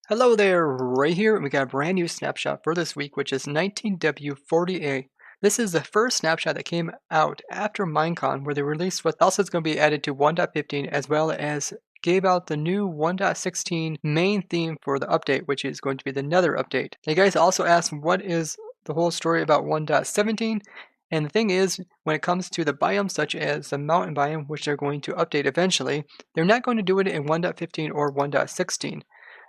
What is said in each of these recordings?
Hello there, right here, and we got a brand new snapshot for this week, which is 19W40A. This is the first snapshot that came out after Minecon, where they released what else is going to be added to 1.15, as well as gave out the new 1.16 main theme for the update, which is going to be the Nether update. Now, you guys also asked what is the whole story about 1.17, and the thing is, when it comes to the biomes such as the mountain biome, which they're going to update eventually, they're not going to do it in 1.15 or 1.16.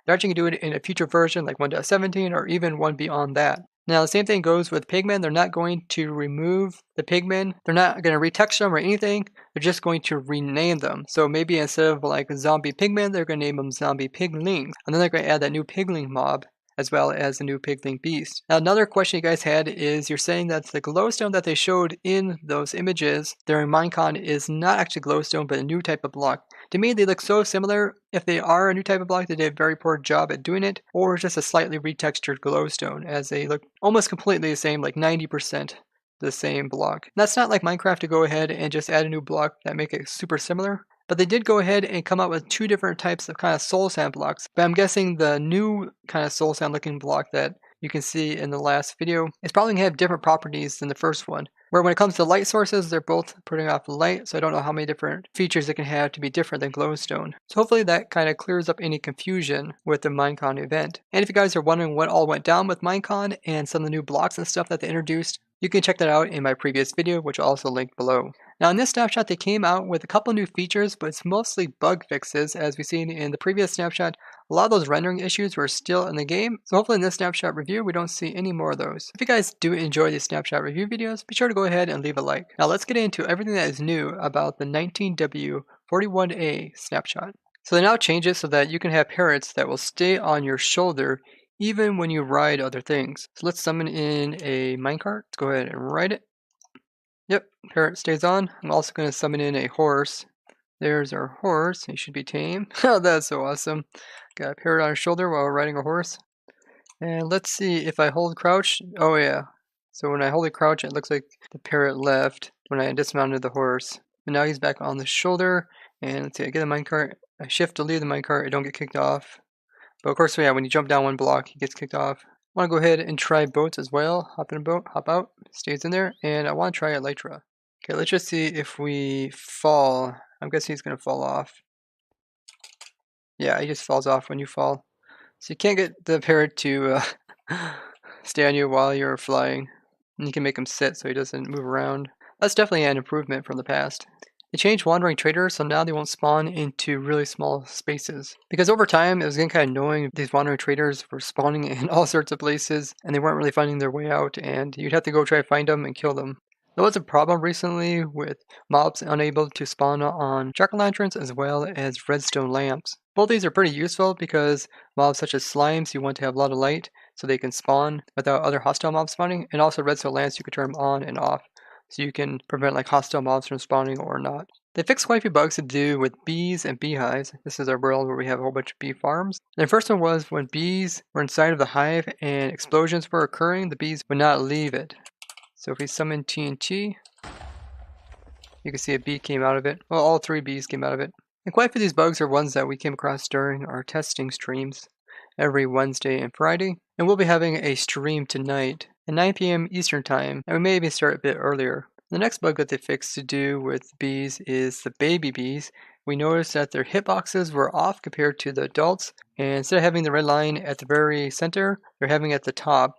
They're actually going to do it in a future version like 1.17 or even one beyond that. Now, the same thing goes with pigmen. They're not going to remove the pigmen. They're not going to retext them or anything. They're just going to rename them. So maybe instead of like zombie pigmen, they're going to name them zombie piglings. And then they're going to add that new pigling mob as well as the new pigling beast. Now, another question you guys had is you're saying that the glowstone that they showed in those images during Minecon is not actually glowstone, but a new type of block. To me, they look so similar. If they are a new type of block, they did a very poor job at doing it, or just a slightly retextured glowstone, as they look almost completely the same, like 90% the same block. And that's not like Minecraft to go ahead and just add a new block that make it super similar. But they did go ahead and come up with two different types of kind of soul sand blocks. But I'm guessing the new kind of soul sand looking block that you can see in the last video is probably going to have different properties than the first one. Where when it comes to light sources, they're both putting off light, so I don't know how many different features it can have to be different than glowstone. So hopefully that kind of clears up any confusion with the Minecon event. And if you guys are wondering what all went down with Minecon and some of the new blocks and stuff that they introduced, you can check that out in my previous video, which I'll also link below. Now in this snapshot, they came out with a couple new features, but it's mostly bug fixes. As we've seen in the previous snapshot, a lot of those rendering issues were still in the game, so hopefully in this snapshot review, we don't see any more of those. If you guys do enjoy these snapshot review videos, be sure to go ahead and leave a like. Now let's get into everything that is new about the 19W41A snapshot. So they now change it so that you can have parrots that will stay on your shoulder even when you ride other things. So let's summon in a minecart. Let's go ahead and ride it. Yep, parrot stays on. I'm also going to summon in a horse. There's our horse. He should be tame. Oh, that's so awesome. Got a parrot on his shoulder while riding a horse. And let's see if I hold crouch. Oh yeah. So when I hold it crouch, it looks like the parrot left when I dismounted the horse. But now he's back on the shoulder. And let's see, I get a minecart. I shift to leave the minecart. I don't get kicked off. But of course, yeah, when you jump down one block, he gets kicked off. I want to go ahead and try boats as well. Hop in a boat, hop out, stays in there. And I want to try Elytra. Okay, let's just see if we fall. I'm guessing he's going to fall off. Yeah, he just falls off when you fall. So you can't get the parrot to stay on you while you're flying. And you can make him sit so he doesn't move around. That's definitely an improvement from the past. They changed wandering traders, so now they won't spawn into really small spaces. Because over time, it was getting kind of annoying. These wandering traders were spawning in all sorts of places, and they weren't really finding their way out, and you'd have to go try to find them and kill them. There was a problem recently with mobs unable to spawn on jack-o'-lanterns as well as redstone lamps. Both these are pretty useful because mobs such as slimes, you want to have a lot of light so they can spawn without other hostile mobs spawning, and also redstone lamps, you can turn them on and off, so you can prevent like hostile mobs from spawning or not. They fixed quite a few bugs to do with bees and beehives. This is our world where we have a whole bunch of bee farms. And the first one was when bees were inside of the hive and explosions were occurring, the bees would not leave it. So if we summon TNT, you can see a bee came out of it. Well, all three bees came out of it. And quite a few of these bugs are ones that we came across during our testing streams every Wednesday and Friday. And we'll be having a stream tonight at 9 p.m. Eastern Time, and we may even start a bit earlier. The next bug that they fixed to do with bees is the baby bees. We noticed that their hitboxes were off compared to the adults, and instead of having the red line at the very center, they're having it at the top,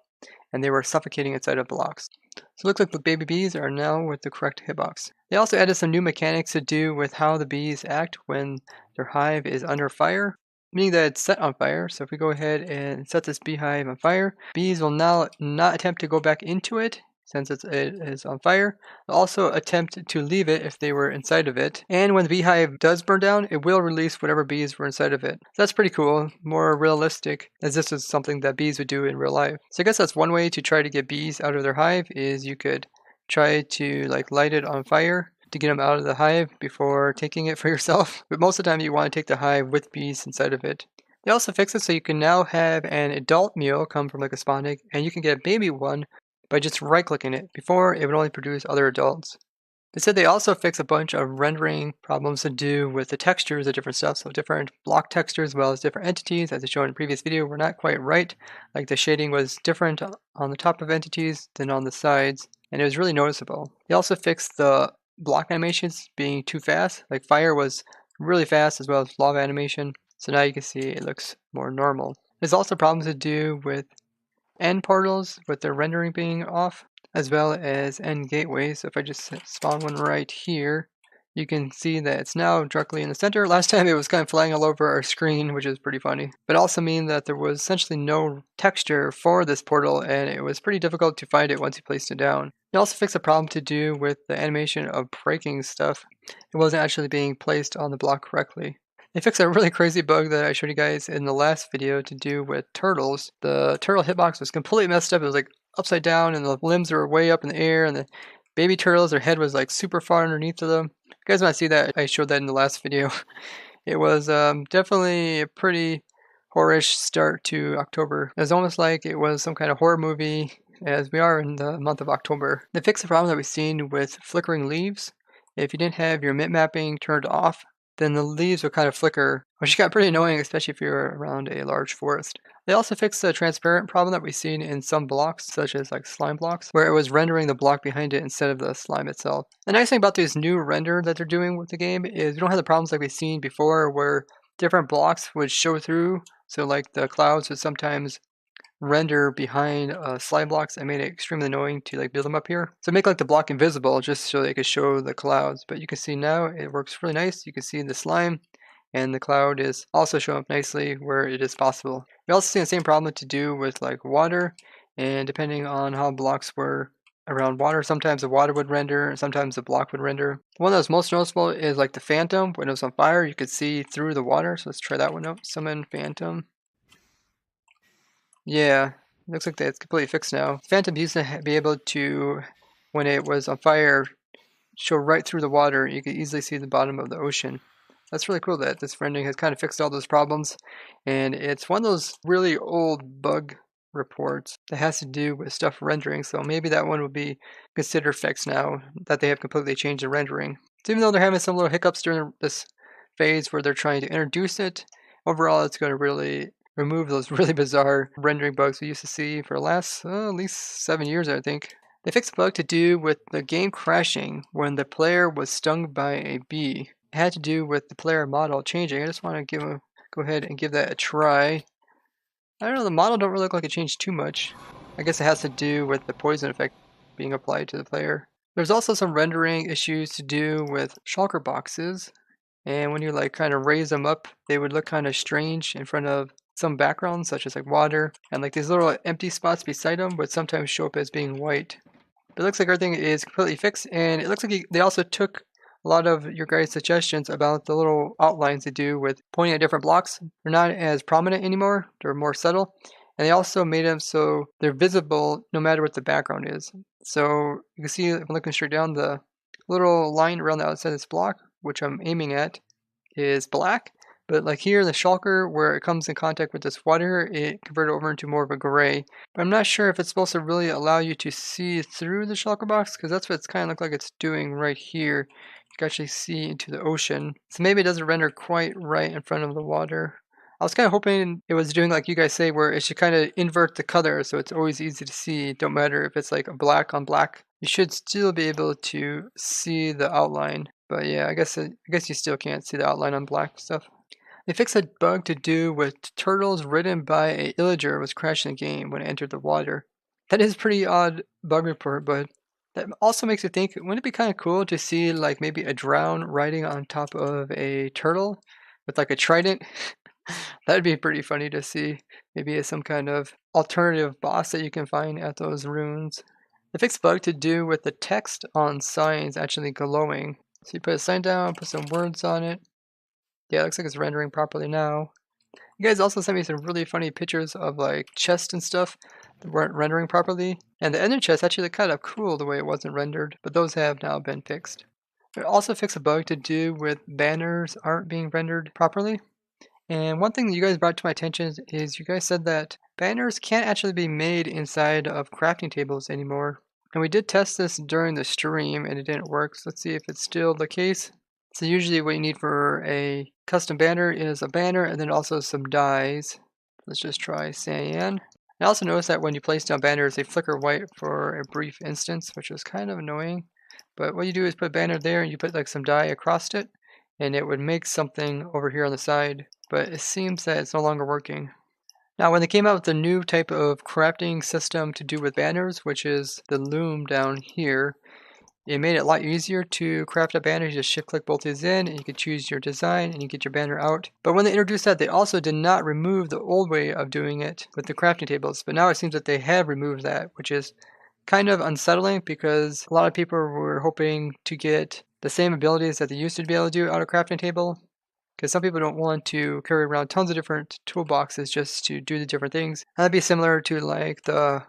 and they were suffocating inside of blocks. So it looks like the baby bees are now with the correct hitbox. They also added some new mechanics to do with how the bees act when their hive is under fire, meaning that it's set on fire. So if we go ahead and set this beehive on fire, bees will now not attempt to go back into it since it is on fire. They'll also attempt to leave it if they were inside of it. And when the beehive does burn down, it will release whatever bees were inside of it. So that's pretty cool, more realistic, as this is something that bees would do in real life. So I guess that's one way to try to get bees out of their hive, is you could try to like light it on fire to get them out of the hive before taking it for yourself. But most of the time you want to take the hive with bees inside of it. They also fixed it so you can now have an adult meal come from like a spawn egg, and you can get a baby one by just right-clicking it. Before, it would only produce other adults. They said they also fix a bunch of rendering problems to do with the textures of different stuff. So different block textures as well as different entities, as I showed in the previous video, were not quite right. Like the shading was different on the top of entities than on the sides, and it was really noticeable. They also fixed the block animations being too fast. Like fire was really fast as well as lava animation. So now you can see it looks more normal. There's also problems to do with end portals with their rendering being off, as well as end gateways. So if I just spawn one right here, you can see that it's now directly in the center. Last time it was kind of flying all over our screen, which is pretty funny. But also mean that there was essentially no texture for this portal, and it was pretty difficult to find it once you placed it down. It also fixed a problem to do with the animation of breaking stuff. It wasn't actually being placed on the block correctly. They fixed a really crazy bug that I showed you guys in the last video to do with turtles. The turtle hitbox was completely messed up. It was like upside down and the limbs were way up in the air, and the baby turtles, their head was like super far underneath of them. If you guys want to see that, I showed that in the last video. It was definitely a pretty horror-ish start to October. It was almost like it was some kind of horror movie, as we are in the month of October. They fixed the problem that we've seen with flickering leaves. If you didn't have your mint mapping turned off, then the leaves would kind of flicker, which got pretty annoying, especially if you're around a large forest. They also fixed the transparent problem that we've seen in some blocks, such as like slime blocks, where it was rendering the block behind it instead of the slime itself. The nice thing about this new render that they're doing with the game is we don't have the problems like we've seen before where different blocks would show through. So like the clouds would sometimes render behind slime blocks. I made it extremely annoying to like build them up here. So make like the block invisible just so they could show the clouds. But you can see now it works really nice. You can see the slime and the cloud is also showing up nicely where it is possible. We also see the same problem to do with like water, and depending on how blocks were around water, sometimes the water would render, sometimes the block would render. The one that was most noticeable is like the phantom. When it was on fire, you could see through the water. So let's try that one out. Summon phantom. Yeah, looks like that's completely fixed now. Phantom used to be able to, when it was on fire, show right through the water. You could easily see the bottom of the ocean. That's really cool that this rendering has kind of fixed all those problems. And it's one of those really old bug reports that has to do with stuff rendering. So maybe that one will be considered fixed now that they have completely changed the rendering. So even though they're having some little hiccups during this phase where they're trying to introduce it, overall it's going to really remove those really bizarre rendering bugs we used to see for the last at least 7 years, I think. They fixed a bug to do with the game crashing when the player was stung by a bee. It had to do with the player model changing. I just want to go ahead and give that a try. I don't know, the model don't really look like it changed too much. I guess it has to do with the poison effect being applied to the player. There's also some rendering issues to do with shulker boxes. And when you like kind of raise them up, they would look kind of strange in front of some backgrounds, such as like water, and like these little empty spots beside them would sometimes show up as being white. But it looks like everything is completely fixed, and it looks like they also took a lot of your guys' suggestions about the little outlines they do with pointing at different blocks. They're not as prominent anymore, they're more subtle. And they also made them so they're visible no matter what the background is. So you can see, if I'm looking straight down, the little line around the outside of this block, which I'm aiming at, is black. But like here, the shulker, where it comes in contact with this water, it converted over into more of a gray. But I'm not sure if it's supposed to really allow you to see through the shulker box, because that's what it's kind of look like it's doing right here. You can actually see into the ocean. So maybe it doesn't render quite right in front of the water. I was kind of hoping it was doing like you guys say, where it should kind of invert the color so it's always easy to see. Don't matter if it's like a black on black. You should still be able to see the outline. But yeah, I guess you still can't see the outline on black stuff. They fixed a bug to do with turtles ridden by a illager was crashing the game when it entered the water. That is pretty odd bug report, but that also makes you think, wouldn't it be kind of cool to see like maybe a drown riding on top of a turtle with like a trident? That'd be pretty funny to see. Maybe as some kind of alternative boss that you can find at those ruins. They fixed a bug to do with the text on signs actually glowing. So you put a sign down, put some words on it. Yeah, it looks like it's rendering properly now. You guys also sent me some really funny pictures of like chests and stuff that weren't rendering properly. And the ender chest actually looked kind of cool the way it wasn't rendered, but those have now been fixed. It also fixed a bug to do with banners aren't being rendered properly. And one thing that you guys brought to my attention is you guys said that banners can't actually be made inside of crafting tables anymore. And we did test this during the stream and it didn't work, so let's see if it's still the case. So usually what you need for a custom banner is a banner and then also some dies. Let's just try cyan. I also noticed that when you place down banners, they flicker white for a brief instance, which is kind of annoying. But what you do is put a banner there and you put like some dye across it, and it would make something over here on the side. But it seems that it's no longer working. Now, when they came out with the new type of crafting system to do with banners, which is the loom down here, it made it a lot easier to craft a banner. You just shift click both these in and you can choose your design and you get your banner out. But when they introduced that, they also did not remove the old way of doing it with the crafting tables. But now it seems that they have removed that, which is kind of unsettling because a lot of people were hoping to get the same abilities that they used to be able to do out of crafting table. Because some people don't want to carry around tons of different toolboxes just to do the different things. And that'd be similar to like the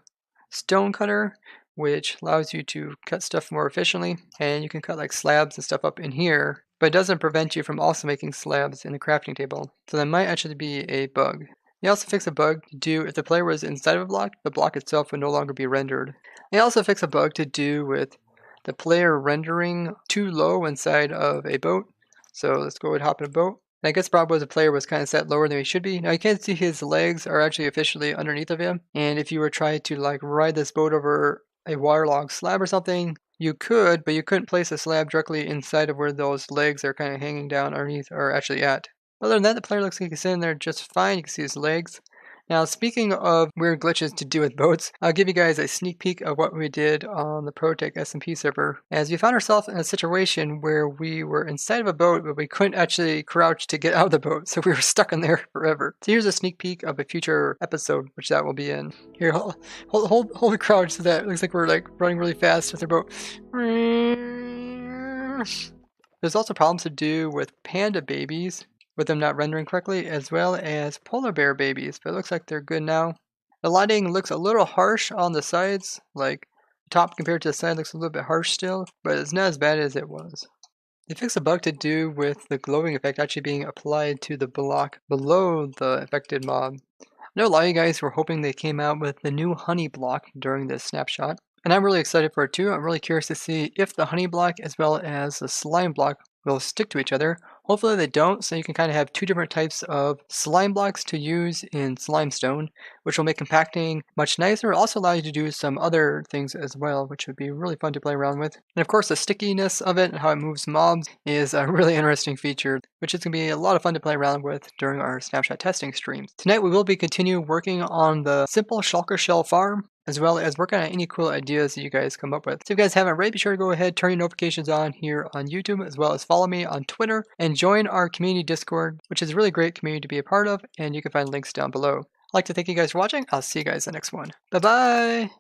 stone cutter, which allows you to cut stuff more efficiently, and you can cut like slabs and stuff up in here, but it doesn't prevent you from also making slabs in the crafting table. So that might actually be a bug. They also fix a bug to do if the player was inside of a block, the block itself would no longer be rendered. They also fix a bug to do with the player rendering too low inside of a boat. So let's go and hop in a boat. And I guess probably the player was kind of set lower than he should be. Now you can't see his legs are actually officially underneath of him. And if you were trying to like ride this boat over a waterlogged slab or something, you could, but you couldn't place a slab directly inside of where those legs are kind of hanging down underneath are actually at. Other than that, the player looks like he's sitting there just fine. You can see his legs. Now, speaking of weird glitches to do with boats, I'll give you guys a sneak peek of what we did on the ProTech SMP server. As we found ourselves in a situation where we were inside of a boat, but we couldn't actually crouch to get out of the boat, so we were stuck in there forever. So here's a sneak peek of a future episode, which that will be in. Here, hold the crouch so that it looks like we're like running really fast with our boat. There's also problems to do with panda babies, with them not rendering correctly, as well as polar bear babies, but it looks like they're good now. The lighting looks a little harsh on the sides, like the top compared to the side looks a little bit harsh still, but it's not as bad as it was. They fixed a bug to do with the glowing effect actually being applied to the block below the affected mob. I know a lot of you guys were hoping they came out with the new honey block during this snapshot, and I'm really excited for it too. I'm really curious to see if the honey block as well as the slime block will stick to each other. Hopefully they don't, so you can kind of have two different types of slime blocks to use in Slimestone, which will make compacting much nicer. It'll also allow you to do some other things as well, which would be really fun to play around with. And of course, the stickiness of it and how it moves mobs is a really interesting feature, which is going to be a lot of fun to play around with during our snapshot testing streams. Tonight we will be continue working on the simple shulker shell farm, as well as working on any cool ideas that you guys come up with. So if you guys haven't already, be sure to go ahead, turn your notifications on here on YouTube, as well as follow me on Twitter, and join our community Discord, which is a really great community to be a part of, and you can find links down below. I'd like to thank you guys for watching. I'll see you guys in the next one. Bye-bye!